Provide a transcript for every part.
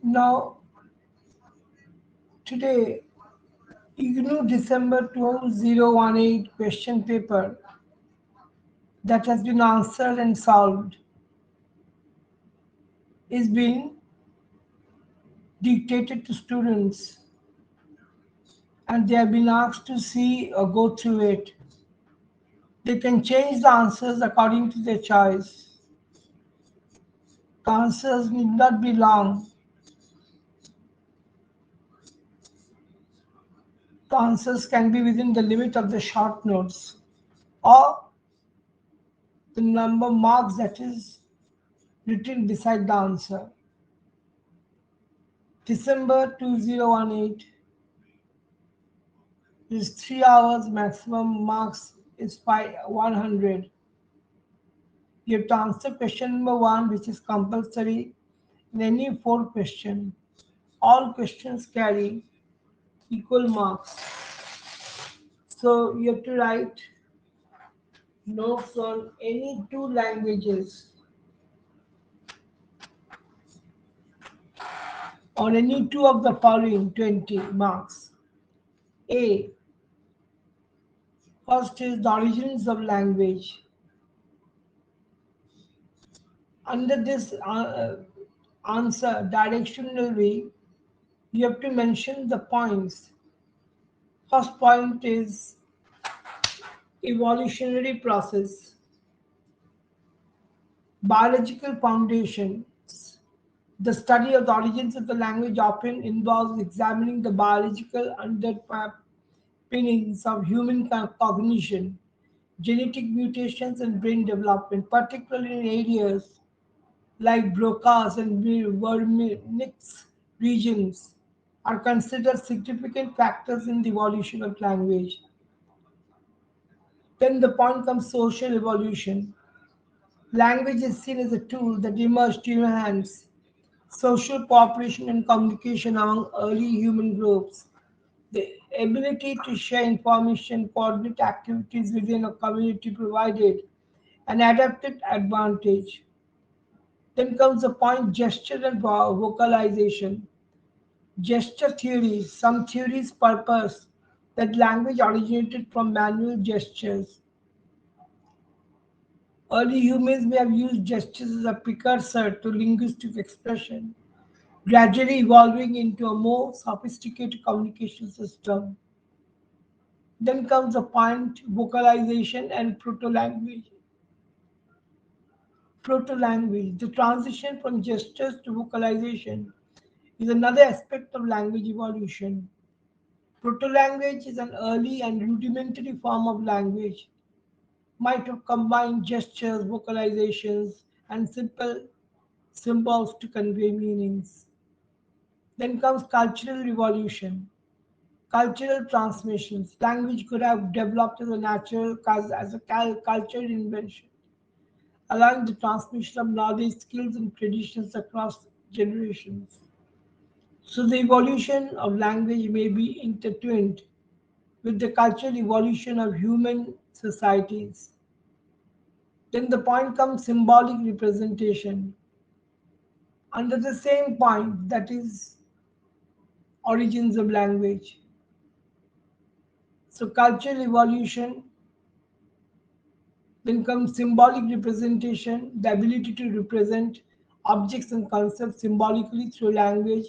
Now, today, IGNOU December 2018 question paper that has been answered and solved is being dictated to students, and they have been asked to see or go through it. They can change the answers according to their choice. The answers need not be long. The answers can be within the limit of the short notes or the number marks that is written beside the answer. December 2018 is 3 hours, maximum marks is 100. You have to answer question number 1, which is compulsory in any 4 questions. All questions carry equal marks. So you have to write notes on any 2 languages, on any 2 of the following 20 marks. A. First is the origins of language. Under this answer, direction will be, you have to mention the points. First point is evolutionary process, biological foundations. The study of the origins of the language often involves examining the biological underpinnings of human cognition, genetic mutations, and brain development, particularly in areas like Broca's and Wernicke's regions, are considered significant factors in the evolution of language. Then the point comes social evolution. Language is seen as a tool that emerged to enhance social cooperation and communication among early human groups. The ability to share information, coordinate activities within a community provided an adapted advantage. Then comes the point gesture and vocalization. Gesture theory. Some theories purpose that language originated from manual gestures. Early humans may have used gestures as a precursor to linguistic expression, gradually evolving into a more sophisticated communication system. Then comes the point vocalization and proto-language. Proto-language, the transition from gestures to vocalization, is another aspect of language evolution. Proto-language is an early and rudimentary form of language, might have combined gestures, vocalizations, and simple symbols to convey meanings. Then comes cultural evolution, cultural transmissions. Language could have developed as a natural as a cultural invention, allowing the transmission of knowledge, skills, and traditions across generations. So the evolution of language may be intertwined with the cultural evolution of human societies. Then the point comes symbolic representation. Under the same point, that is origins of language. So cultural evolution, then comes symbolic representation, the ability to represent objects and concepts symbolically through language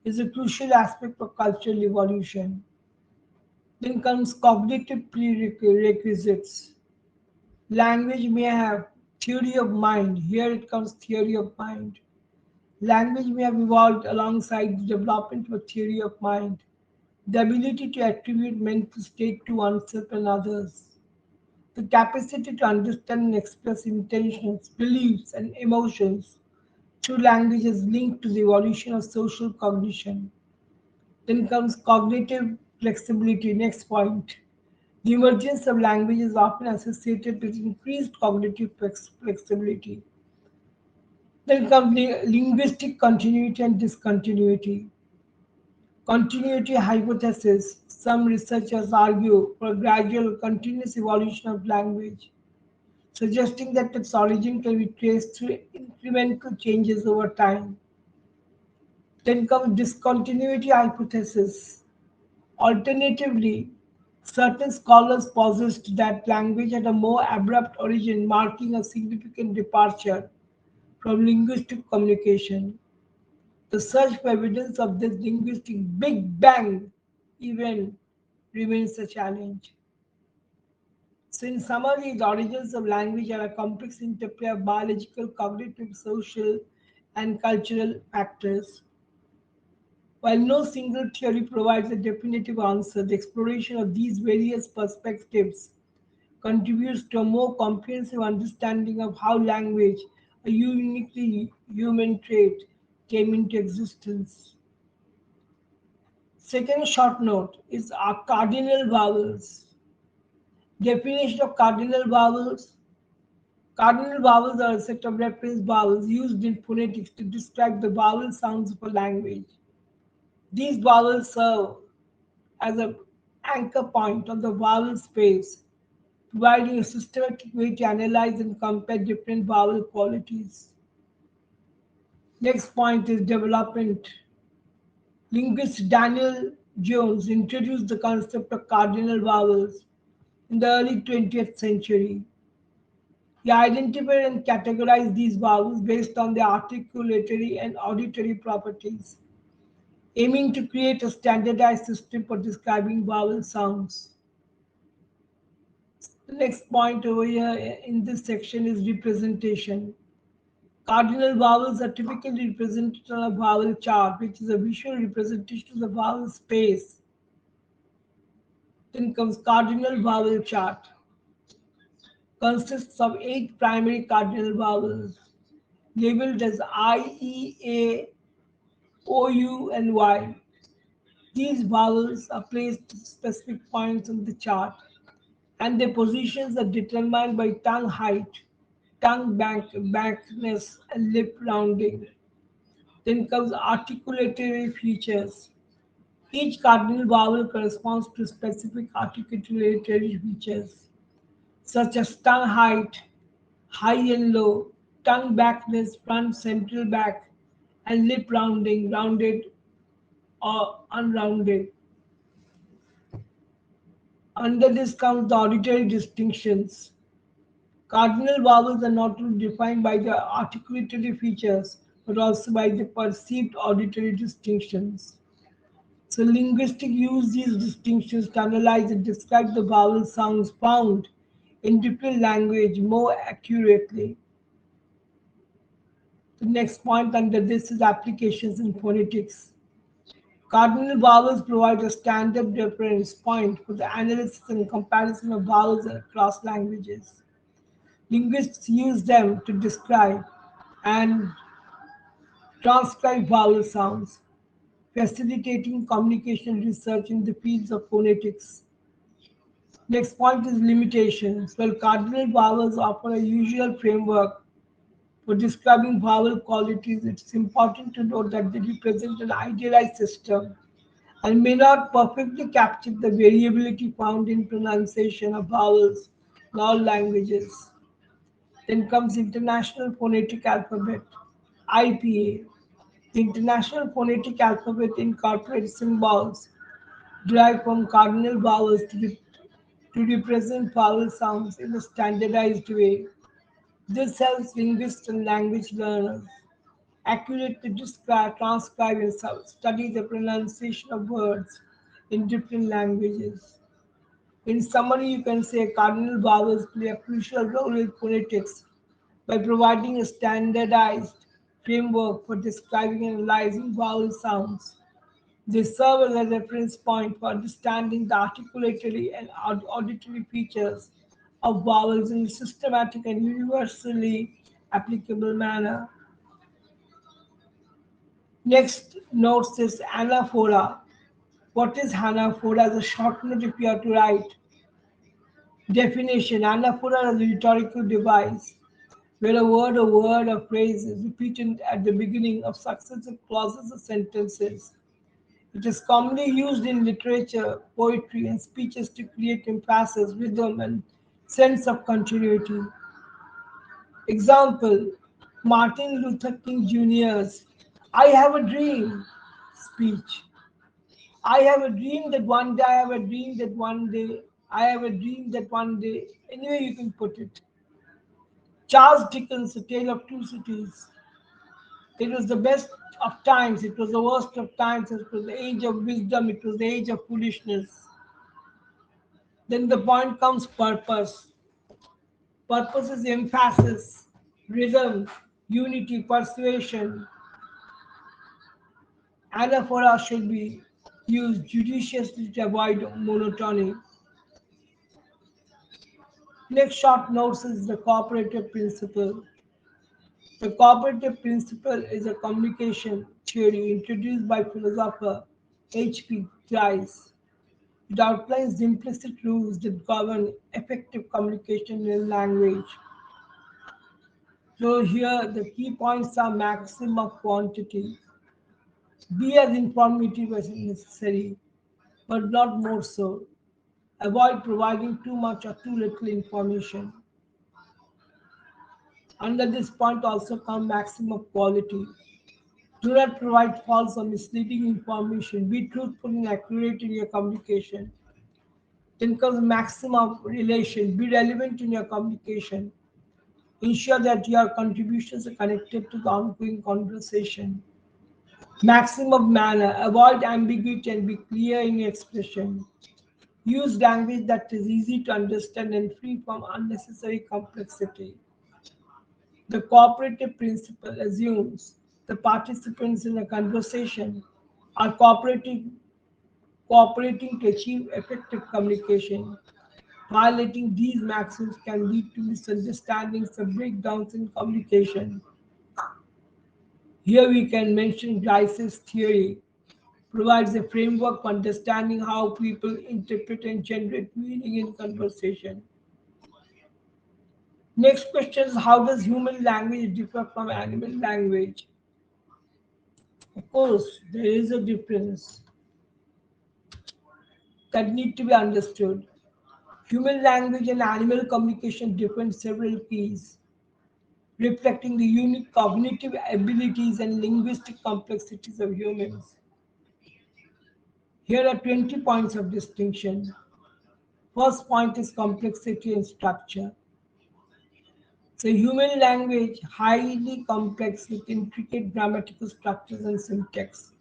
is a crucial aspect of cultural evolution. Then comes cognitive prerequisites. Language may have theory of mind. Here it comes theory of mind. Language may have evolved alongside the development of a theory of mind, the ability to attribute mental state to oneself and others, the capacity to understand and express intentions, beliefs, and emotions through language is linked to the evolution of social cognition. Then comes cognitive flexibility, next point. The emergence of language is often associated with increased cognitive flexibility. Then comes linguistic continuity and discontinuity. Continuity hypothesis. Some researchers argue for a gradual continuous evolution of language, suggesting that its origin can be traced through incremental changes over time. Then comes discontinuity hypothesis. Alternatively, certain scholars posit that language had a more abrupt origin, marking a significant departure from linguistic communication. The search for evidence of this linguistic Big Bang event remains a challenge. So, in summary, the origins of language are a complex interplay of biological, cognitive, social, and cultural factors. While no single theory provides a definitive answer, the exploration of these various perspectives contributes to a more comprehensive understanding of how language, a uniquely human trait, came into existence. Second short note is our cardinal vowels. Definition of cardinal vowels. Cardinal vowels are a set of reference vowels used in phonetics to describe the vowel sounds of a language. These vowels serve as an anchor point of the vowel space, providing a systematic way to analyze and compare different vowel qualities. Next point is development. Linguist Daniel Jones introduced the concept of cardinal vowels in the early 20th century. He identified and categorized these vowels based on their articulatory and auditory properties, aiming to create a standardized system for describing vowel sounds. The next point over here in this section is representation. Cardinal vowels are typically represented on a vowel chart, which is a visual representation of the vowel space. Then comes cardinal vowel chart. Consists of 8 primary cardinal vowels, labeled as I, E, A, O, U, and Y. These vowels are placed at specific points on the chart, and their positions are determined by tongue height, bankness, and lip rounding. Then comes articulatory features. Each cardinal vowel corresponds to specific articulatory features, such as tongue height, high and low, tongue backness, front, central back, and lip rounding, rounded or unrounded. Under this comes the auditory distinctions. Cardinal vowels are not only defined by their articulatory features, but also by the perceived auditory distinctions. So linguistics use these distinctions to analyze and describe the vowel sounds found in different language more accurately. The next point under this is applications in phonetics. Cardinal vowels provide a standard reference point for the analysis and comparison of vowels across languages. Linguists use them to describe and transcribe vowel sounds, facilitating communication research in the fields of phonetics. Next point is limitations. While cardinal vowels offer a usual framework for describing vowel qualities, it's important to note that they represent an idealized system and may not perfectly capture the variability found in pronunciation of vowels in all languages. Then comes International Phonetic Alphabet, IPA. The International Phonetic Alphabet incorporates symbols derived from cardinal vowels to represent vowel sounds in a standardized way. This helps linguists and language learners accurately describe, transcribe, and study the pronunciation of words in different languages. In summary, you can say cardinal vowels play a crucial role in phonetics by providing a standardized framework for describing and analyzing vowel sounds. They serve as a reference point for understanding the articulatory and auditory features of vowels in a systematic and universally applicable manner. Next notes is anaphora. What is anaphora? As a short note, if you have to write definition, anaphora is a rhetorical device where a word or phrase is repeated at the beginning of successive clauses or sentences. It is commonly used in literature, poetry, and speeches to create emphasis, rhythm, and sense of continuity. Example: Martin Luther King Jr.'s I have a dream. speech. I have a dream that one day, I have a dream that one day, I have a dream that one day. Anyway, you can put it. Charles Dickens, A Tale of Two Cities. It was the best of times, it was the worst of times, it was the age of wisdom, it was the age of foolishness. Then the point comes purpose. Purpose is emphasis, rhythm, unity, persuasion. Anaphora should be used judiciously to avoid monotony. Next short notes is the cooperative principle. The cooperative principle is a communication theory introduced by philosopher H.P. Grice. It outlines the implicit rules that govern effective communication in language. So here the key points are maximum of quantity. Be as informative as necessary, but not more so. Avoid providing too much or too little information. Under this point also comes maximum of quality. Do not provide false or misleading information. Be truthful and accurate in your communication. Then comes maximum of relation. Be relevant in your communication. Ensure that your contributions are connected to the ongoing conversation. Maximum of manner. Avoid ambiguity and be clear in your expression. Use language that is easy to understand and free from unnecessary complexity. The cooperative principle assumes the participants in a conversation are cooperating to achieve effective communication. Violating these maxims can lead to misunderstandings and breakdowns in communication. Here we can mention Grice's theory, provides a framework for understanding how people interpret and generate meaning in conversation. Next question is, how does human language differ from animal language? Of course, there is a difference that need to be understood. Human language and animal communication differ in several keys, reflecting the unique cognitive abilities and linguistic complexities of humans. Here are 20 points of distinction. First point is complexity and structure. So human language highly complex with intricate grammatical structures and syntax.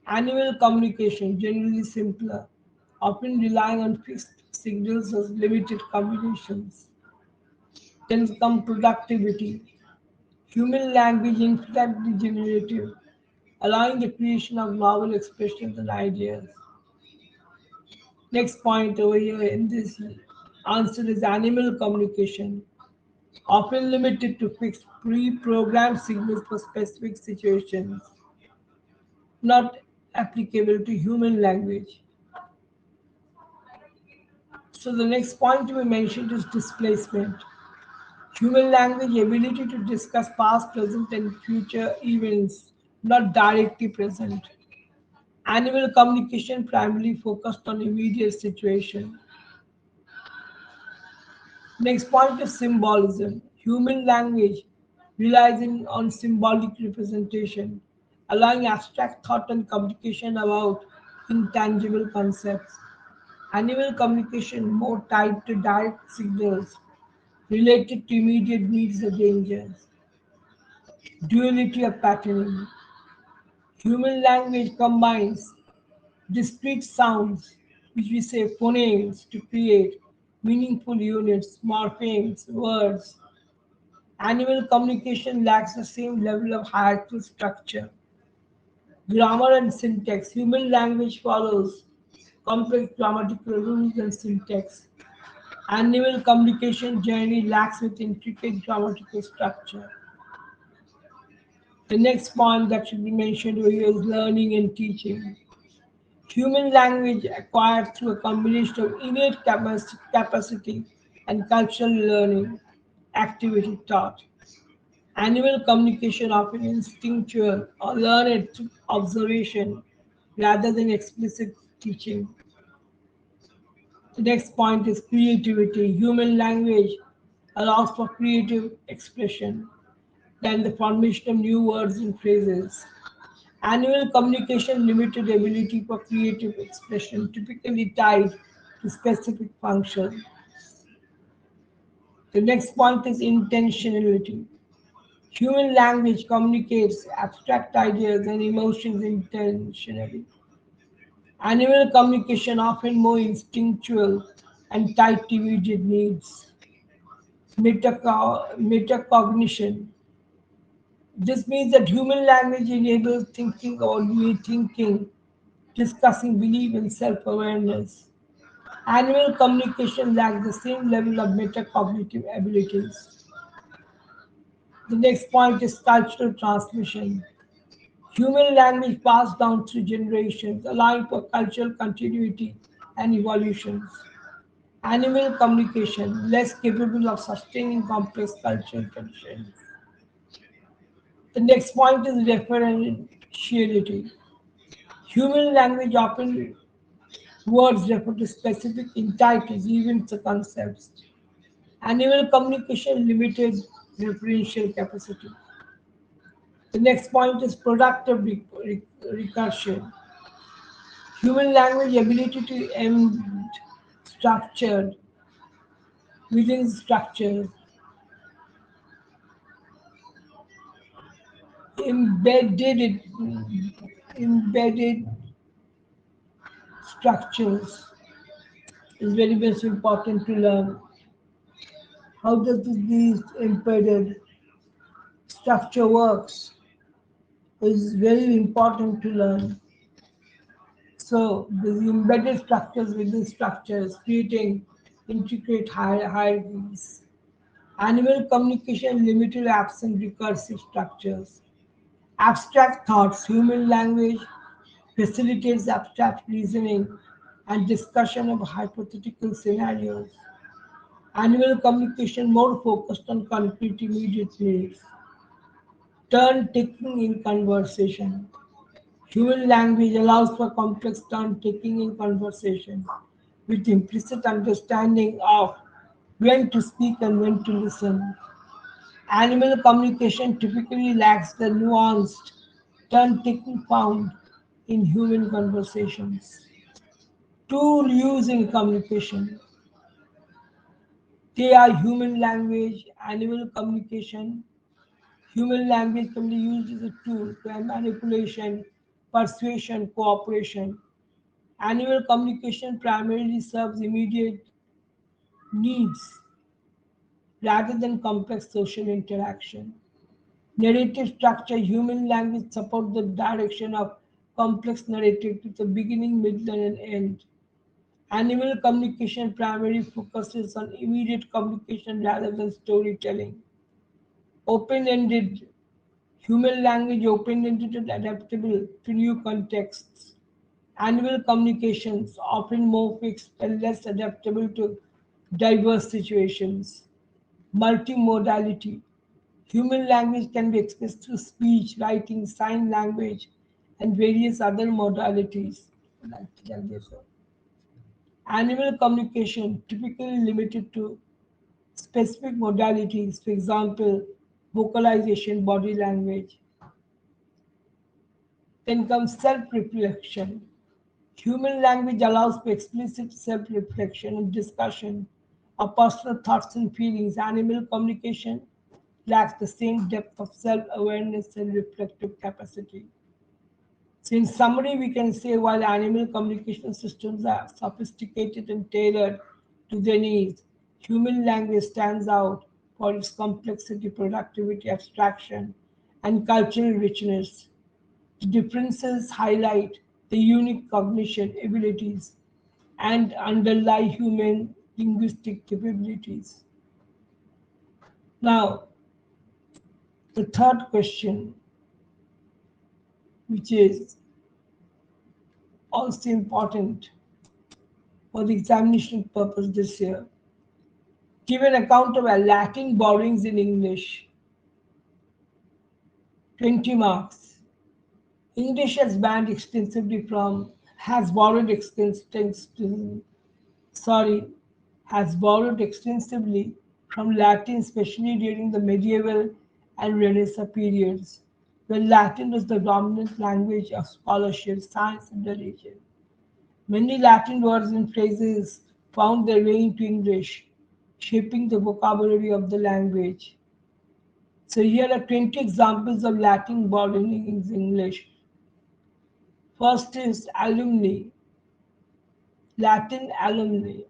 Animal communication generally simpler, often relying on fixed signals or limited combinations. Then come productivity. Human language infinitely generative, allowing the creation of novel expressions and ideas. Next point over here in this answer is animal communication, often limited to fixed pre-programmed signals for specific situations, not applicable to human language. So the next point to be mentioned is displacement. Human language ability to discuss past, present, and future events, not directly present. Animal communication primarily focused on immediate situation. Next point is symbolism. Human language relies on symbolic representation, allowing abstract thought and communication about intangible concepts. Animal communication more tied to direct signals related to immediate needs or dangers. Duality of patterning. Human language combines discrete sounds, which we say phonemes, to create meaningful units, morphemes, words. Animal communication lacks the same level of hierarchical structure. Grammar and syntax. Human language follows complex grammatical rules and syntax. Animal communication generally lacks with intricate grammatical structure. The next point that should be mentioned over here is learning and teaching. Human language acquired through a combination of innate capacity and cultural learning, activity taught. Animal communication often instinctual or learned through observation rather than explicit teaching. The next point is creativity. Human language allows for creative expression, then the formation of new words and phrases. Animal communication limited ability for creative expression, typically tied to specific function. The next point is intentionality. Human language communicates abstract ideas and emotions intentionally. Animal communication often more instinctual and tied to immediate needs. Metacognition. This means that human language enables thinking or rethinking, discussing belief and self-awareness. Animal communication lacks the same level of metacognitive abilities. The next point is cultural transmission. Human language passed down through generations, allowing for cultural continuity and evolutions. Animal communication, less capable of sustaining complex cultural traditions. The next point is referentiality. Human language often words refer to specific entities, events, or concepts. Animal communication limited referential capacity. The next point is productive recursion. Human language ability to embed structure within structures, embedded embedded structures is very much important to learn. How does this embedded structure works is very important to learn. So the embedded structures within structures, creating intricate hierarchies. Animal communication limited absent recursive structures. Abstract thoughts, human language facilitates abstract reasoning and discussion of hypothetical scenarios. Animal communication more focused on concrete immediate needs. Turn taking in conversation. Human language allows for complex turn taking in conversation with implicit understanding of when to speak and when to listen. Animal communication typically lacks the nuanced turn taking found in human conversations. Tool used in communication. They are human language, animal communication. Human language can be used as a tool for manipulation, persuasion, cooperation. Animal communication primarily serves immediate needs rather than complex social interaction. Narrative structure, human language supports the direction of complex narrative with a beginning, middle, and an end. Animal communication primarily focuses on immediate communication rather than storytelling. Open-ended, human language open-ended and adaptable to new contexts. Animal communications often more fixed and less adaptable to diverse situations. Multimodality. Human language can be expressed through speech, writing, sign language, and various other modalities. Animal communication typically limited to specific modalities, for example, vocalization, body language. Then comes self-reflection. Human language allows for explicit self-reflection and discussion of personal thoughts and feelings. Animal communication lacks the same depth of self-awareness and reflective capacity. So in summary, we can say while animal communication systems are sophisticated and tailored to their needs, human language stands out for its complexity, productivity, abstraction, and cultural richness. The differences highlight the unique cognition abilities and underlie human linguistic capabilities. Now, the third question, which is also important for the examination purpose this year, give an account of our Latin borrowings in English, 20 marks. English has borrowed sorry, has borrowed extensively from Latin, especially during the medieval and Renaissance periods. when Latin was the dominant language of scholarship, science, and religion. Many Latin words and phrases found their way into English, shaping the vocabulary of the language. So here are 20 examples of Latin borrowing in English. First is alumni, Latin alumni.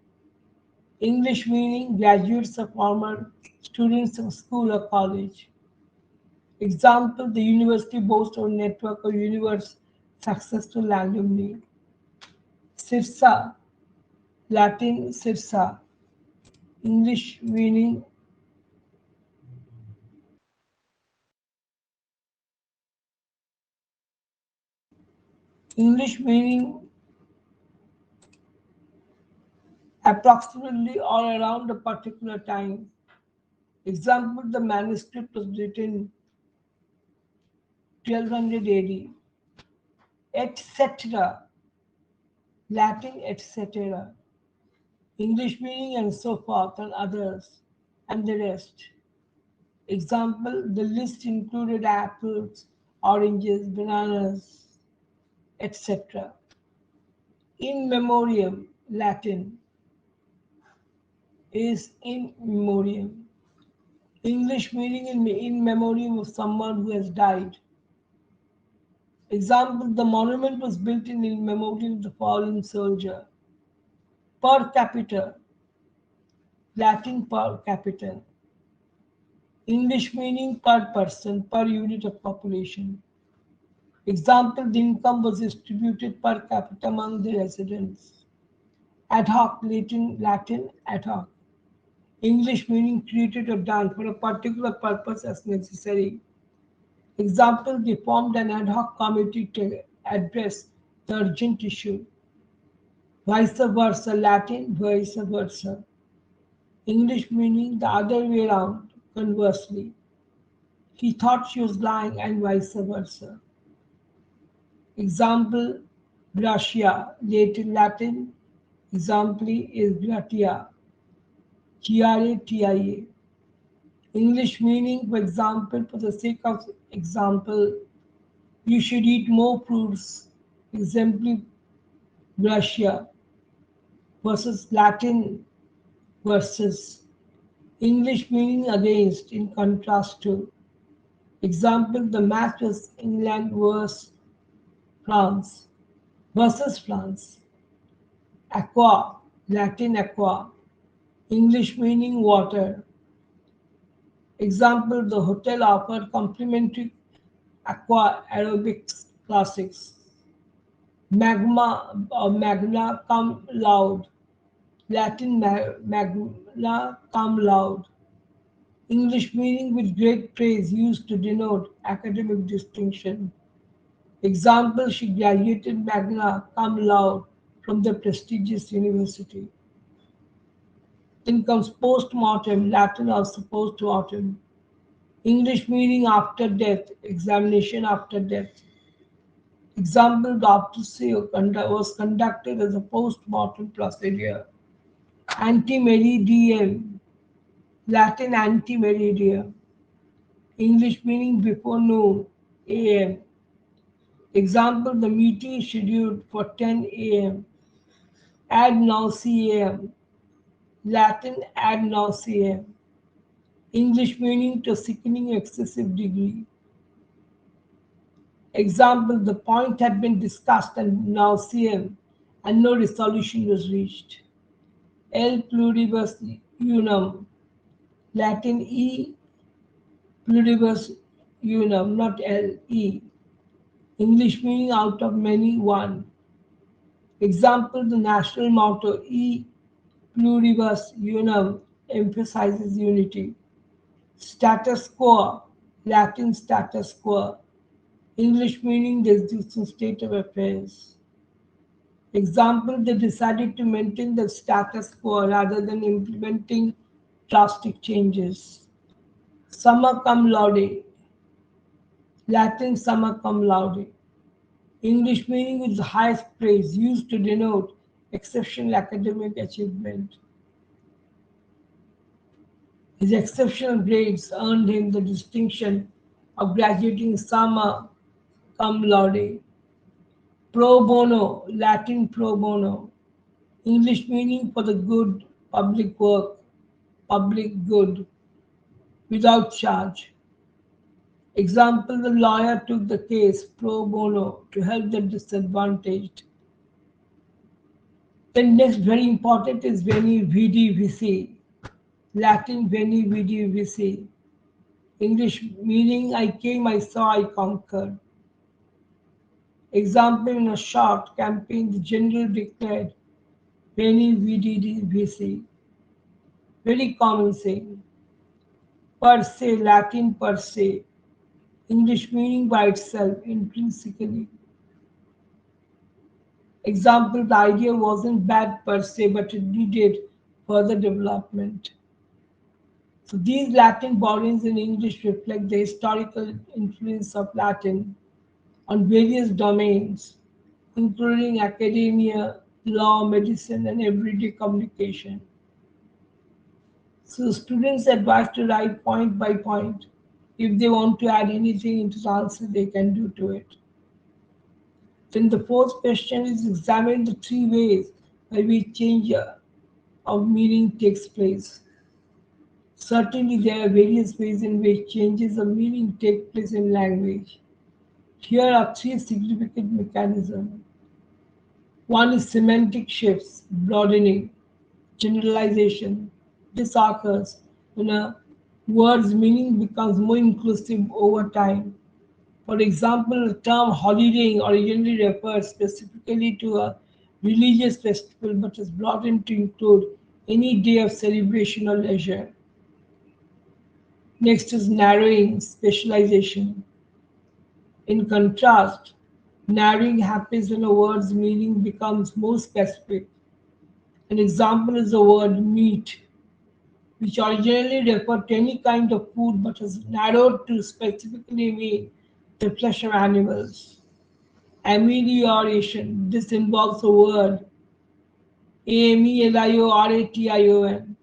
English meaning graduates or former students of school or college. Example, the university boasts a network of universe successful alumni. Cirsa, Latin cirsa. English meaning English meaning approximately or around a particular time. Example, the manuscript was written 1200 AD, etc. Latin, etc. English meaning and so forth and others and the rest. Example, the list included apples, oranges, bananas, etc. In memoriam, Latin, is in memoriam. English meaning in memoriam of someone who has died. Example, the monument was built in memoriam of the fallen soldier. Per capita, Latin per capita. English meaning per person, per unit of population. Example, the income was distributed per capita among the residents. Ad hoc, Latin ad hoc. English meaning created or done for a particular purpose as necessary. Example, they formed an ad hoc committee to address the urgent issue. Vice versa, Latin, vice versa. English meaning the other way around, conversely. He thought she was lying and vice versa. Example, gratia, Latin, example is gratia, gratia. English meaning, for example, for the sake of example, you should eat more fruits, exemplary gratia, versus Latin versus English meaning against, in contrast to. Example, the match was England versus France versus France. Aqua, Latin aqua, English meaning water. Example, the hotel offered complimentary aqua aerobics classes. Magma or magna cum laude, Latin magna cum laude. English meaning with great praise used to denote academic distinction. Example, she graduated magna cum laude from the prestigious university. Then comes post-mortem, Latin also post-mortem. English meaning after death, examination after death. Example, the autopsy was conducted as a post-mortem procedure. Antemeridiem, Latin antemeridiem. English meaning before noon, a.m. Example, the meeting is scheduled for 10 a.m. Ad nauseam, Latin ad nauseam. English meaning to sickening excessive degree. Example, the point had been discussed and nauseam and no resolution was reached. L pluribus unum, Latin E pluribus unum, not L, E. English meaning out of many, one. Example, the national motto E pluribus unum emphasizes unity. Status quo, Latin status quo. English meaning the existing state of affairs. Example, they decided to maintain the status quo rather than implementing drastic changes. Summa cum laude, Latin summa cum laude. English meaning with the highest praise used to denote exceptional academic achievement. His exceptional grades earned him the distinction of graduating summa cum laude. Pro bono, Latin pro bono, English meaning for the good, public work, public good, without charge. Example, the lawyer took the case pro bono to help the disadvantaged. Then next very important is veni vidi vici, Latin veni vidi vici, English meaning I came, I saw, I conquered. Example, in a short campaign, the general declared veni vidi vici, very common saying. Per se, Latin per se, English meaning by itself, intrinsically. Example, the idea wasn't bad per se, but it needed further development. So these Latin borrowings in English reflect the historical influence of Latin on various domains, including academia, law, medicine, and everyday communication. So students advised to write point by point. If they want to add anything into the answer, they can do to it. Then the fourth question is examine the three ways by which change of meaning takes place. Certainly, there are various ways in which changes of meaning take place in language. Here are three significant mechanisms. One is semantic shifts, broadening, generalization. This occurs when a word's meaning becomes more inclusive over time. For example, the term holidaying originally refers specifically to a religious festival but is broadened to include any day of celebration or leisure. Next is narrowing, specialization. In contrast, narrowing happens when a word's meaning becomes more specific. An example is the word meat, which originally referred to any kind of food but is narrowed to specifically mean the flesh of animals. Amelioration. This involves the word amelioration.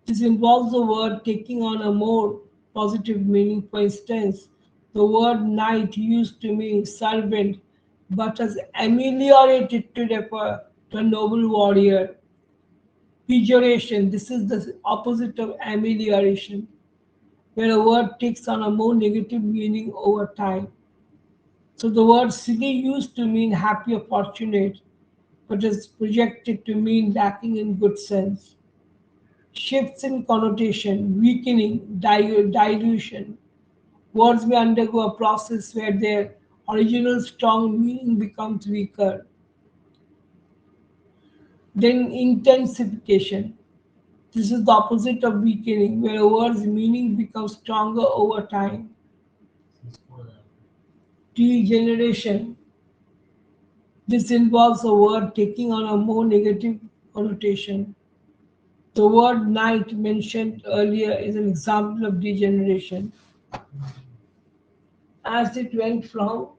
This involves the word taking on a more positive meaning. For instance, the word knight used to mean servant, but has ameliorated to refer to a noble warrior. Pejoration. This is the opposite of amelioration, where a word takes on a more negative meaning over time. So the word silly used to mean happy or fortunate, but is projected to mean lacking in good sense. Shifts in connotation, weakening, dilution. Words may undergo a process where their original strong meaning becomes weaker. Then intensification. This is the opposite of weakening, where a word's meaning becomes stronger over time. Degeneration. This involves a word taking on a more negative connotation. The word knight mentioned earlier is an example of degeneration, as it went from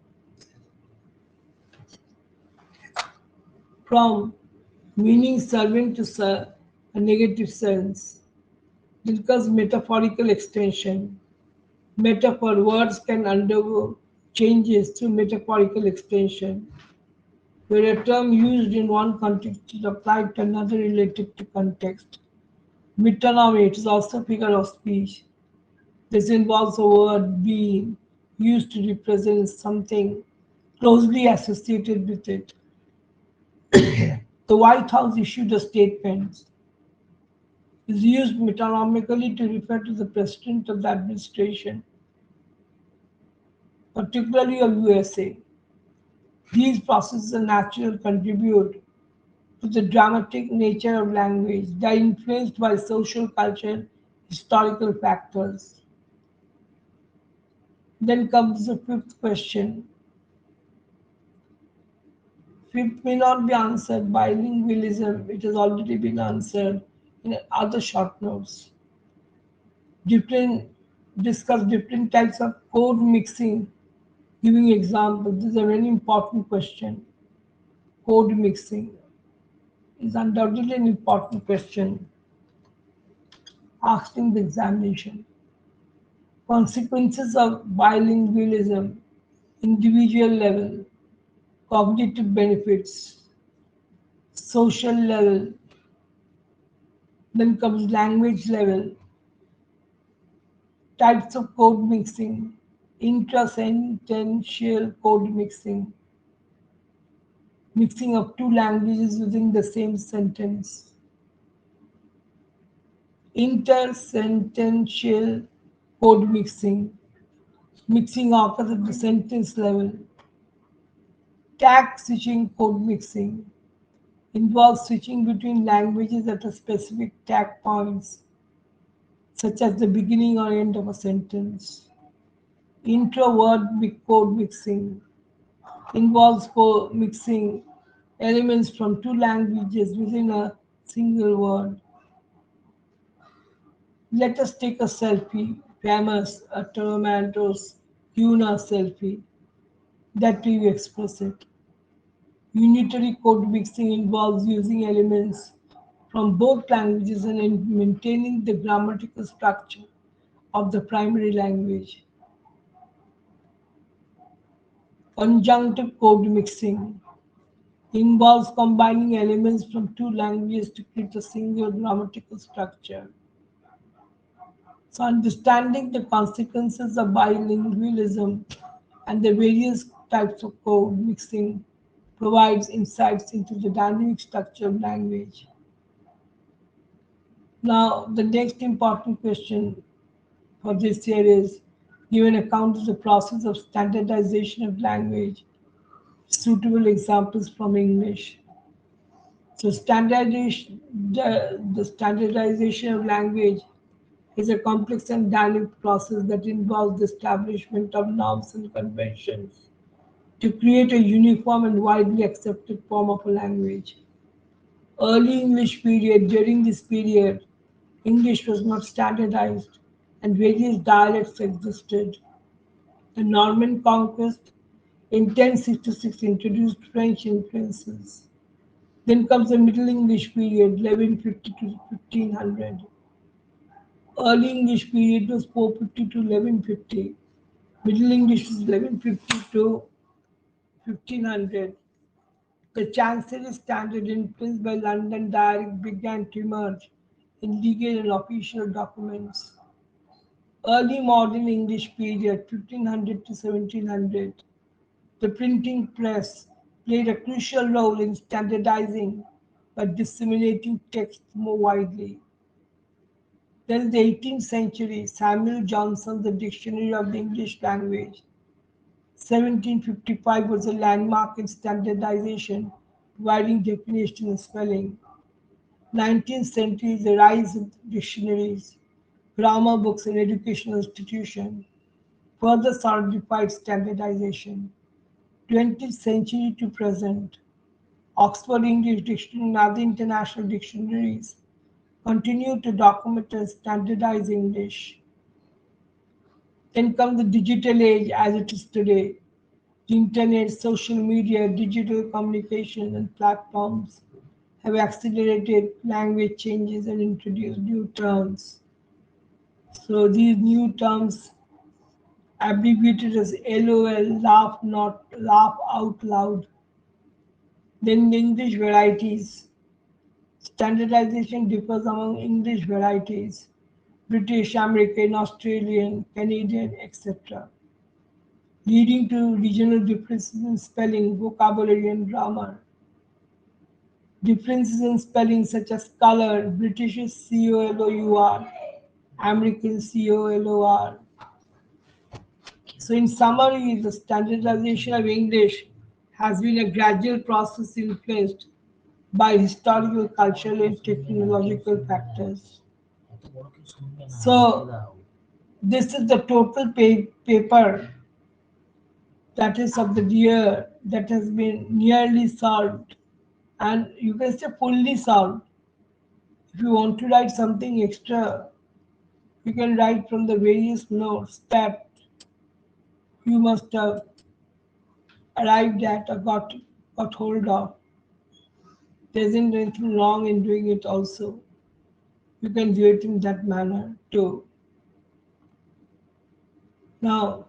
meaning servant to a negative sense. Because metaphorical extension. Metaphor words can undergo changes through metaphorical extension, where a term used in one context is applied to another related to context. Metonymy is also a figure of speech. This involves a word being used to represent something closely associated with it. The White House issued a statement is used metonymically to refer to the president of the administration, particularly of USA. These processes are natural contribute to the dramatic nature of language. They are influenced by social, cultural, historical factors. Then comes the fifth question. Fifth may not be answered by lingualism, it has already been answered in other short notes. Different discuss different types of code mixing, giving examples. This is a very important question. Code mixing is undoubtedly an important question asked in the examination. Consequences of bilingualism, individual level, cognitive benefits, social level, then comes language level, types of code mixing, intrasentential code mixing, mixing of two languages within the same sentence, intersentential code mixing, mixing occurs at the sentence level, tag switching code mixing, involves switching between languages at a specific tag points, such as the beginning or end of a sentence. Introvert code mixing involves mixing elements from two languages within a single word. Let us take a selfie, famous a Toronto's Yuna selfie, that we express it. Unitary code mixing involves using elements from both languages and in maintaining the grammatical structure of the primary language. Conjunctive code mixing involves combining elements from two languages to create a single grammatical structure. So, understanding the consequences of bilingualism and the various types of code mixing provides insights into the dynamic structure of language. Now, the next important question for this year is give an account of the process of standardization of language, suitable examples from English. So, the standardization of language is a complex and dynamic process that involves the establishment of norms and conventions to create a uniform and widely accepted form of a language. Early English period, during this period, English was not standardized and various dialects existed. The Norman conquest in 1066 introduced French influences. Then comes the Middle English period, 1150 to 1500. Early English period was 450 to 1150. Middle English was 1150 to 1500. The Chancery standard influenced by London dialect began to emerge in legal and official documents. Early modern English period, 1500 to 1700. The printing press played a crucial role in standardizing by disseminating text more widely. Then the 18th century, Samuel Johnson, The Dictionary of the English Language. 1755 was a landmark in standardization, providing definition and spelling. 19th century, the rise of dictionaries, grammar books, and educational institutions further solidified standardization. 20th century to present, Oxford English Dictionary and other international dictionaries continue to document and standardize English. Then comes the digital age as it is today. The internet, social media, digital communication, and platforms have accelerated language changes and introduced new terms. So these new terms, abbreviated as LOL, laugh not, laugh out loud. Then the English varieties. Standardization differs among English varieties, British, American, Australian, Canadian, etc., leading to regional differences in spelling, vocabulary, and grammar. Differences in spelling such as color, British is COLOUR, American COLOR. So in summary, the standardization of English has been a gradual process influenced by historical, cultural, and technological factors. So this is the total paper that is of the year that has been nearly solved, and you can say fully solved. If you want to write something extra, you can write from the various notes that you must have arrived at or got hold of. There isn't anything wrong in doing it also. You can do it in that manner too. Now,